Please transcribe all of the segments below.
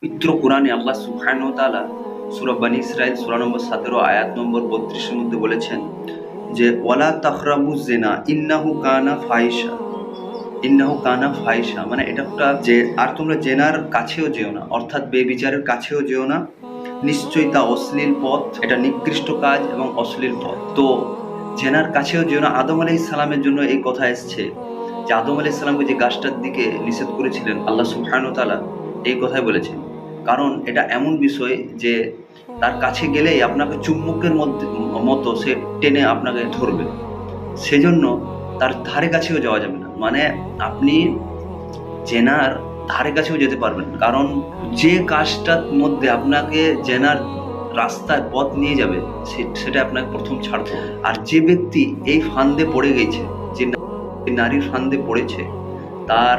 পবিত্র কোরআনে আল্লাহ সুবহানাহু ওয়া তাআলা সূরা বনী ইসরাঈল সূরা নম্বর 17 আয়াত নম্বর 32 এর মধ্যে বলেছেন যে ওয়ালা তাকরাবুজ জিনা ইন্নাহু কানা ফাহিশা, মানে এটা একটা যে আর তোমরা জেনার কাছেও যেও না, অর্থাৎ বেবিচারের কাছেও যেও না, নিশ্চয়ই তা অশ্লীল পথ, এটা নিকৃষ্ট কাজ এবং অশ্লীল পথ। তো জেনার কাছেও যেও না, আদম আলাইহিস সালামের জন্য এই কথা এসছে যে আদম আলাইহিস সালামকে যে গাছটার দিকে নিষেধ করেছিলেন আল্লাহ সুবহানাহু ওয়া তাআলা এই কথাই বলেছেন। কারণ এটা এমন বিষয় যে তার কাছে গেলেই আপনাকে চুম্বকের মতো সে টেনে আপনাকে ধরবে, সেজন্য তার ধারে কাছেও যাওয়া যাবে না। মানে আপনি জেনার ধারে কাছেও যেতে পারবেন না, কারণ যে কাজটার মধ্যে আপনাকে জেনার রাস্তায় পথ নিয়ে যাবে সেটা আপনাকে প্রথম ছাড়তে হবে। আর যে ব্যক্তি এই ফান্দে পড়ে গেছে, যে নারীর ফান্দে পড়েছে, তার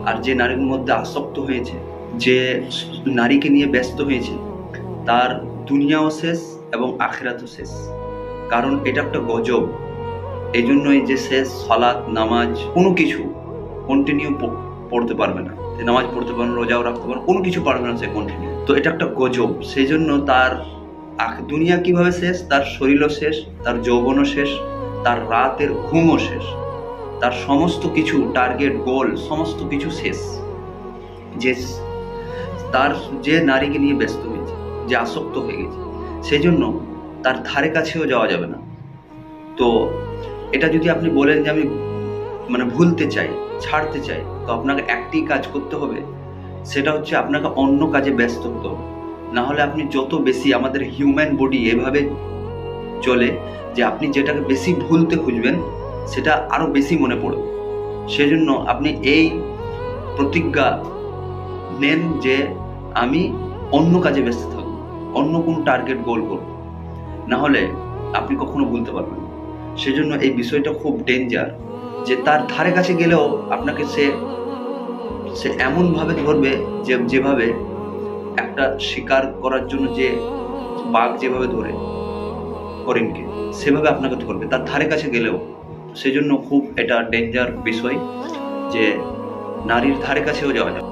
আর যে নারীর মধ্যে আসক্ত হয়েছে, যে নারীকে নিয়ে ব্যস্ত হয়েছে, তার দুনিয়াও শেষ এবং আখিরাতও শেষ। কারণ এটা একটা গজব। এই জন্যই যে শেষ সালাত নামাজ কোনো কিছু কন্টিনিউ পড়তে পারবে না, নামাজ পড়তে পারবে না, রোজাও রাখতে পারবে না, কোনো কিছু পারবে না সে কন্টিনিউ। তো এটা একটা গজব। সেই জন্য তার দুনিয়া কিভাবে শেষ, তার শরীরও শেষ, তার যৌবনও শেষ, তার রাতের ঘুমও শেষ, তার সমস্ত কিছু টার্গেট গোল সমস্ত কিছু শেষ। যে তার যে নারীকে নিয়ে ব্যস্ত হয়েছে, যে আসক্ত হয়ে গেছে, সেই জন্য তার ধারে কাছেও যাওয়া যাবে না। তো এটা যদি আপনি বলেন যে আমি মানে ভুলতে চাই, ছাড়তে চাই, তো আপনাকে একটি কাজ করতে হবে, সেটা হচ্ছে আপনাকে অন্য কাজে ব্যস্ত হতে হবে। না হলে আপনি যত বেশি, আমাদের হিউম্যান বডি এভাবে চলে যে আপনি যেটাকে বেশি ভুলতে খুঁজবেন সেটা আরো বেশি মনে পড়বে। সেজন্য আপনি এই প্রতিজ্ঞা নেন যে আমি অন্য কাজে ব্যস্ত থাকবো, অন্য কোন টার্গেট গোল করব, না হলে আপনি কখনো ভুলতে পারবেন না। সেজন্য এই বিষয়টা খুব ডেঞ্জার, যে তার ধারে কাছে গেলেও আপনাকে সে এমন ভাবে ধরবে যে যেভাবে একটা শিকার করার জন্য যে বাঘ যেভাবে ধরে হরিণকে, সেভাবে আপনাকে ধরবে তার ধারে কাছে গেলেও। সেজন্য খুব এটা ডেঞ্জার বিষয় যে নারীর ধারে কাছেও যাওয়া যাবে।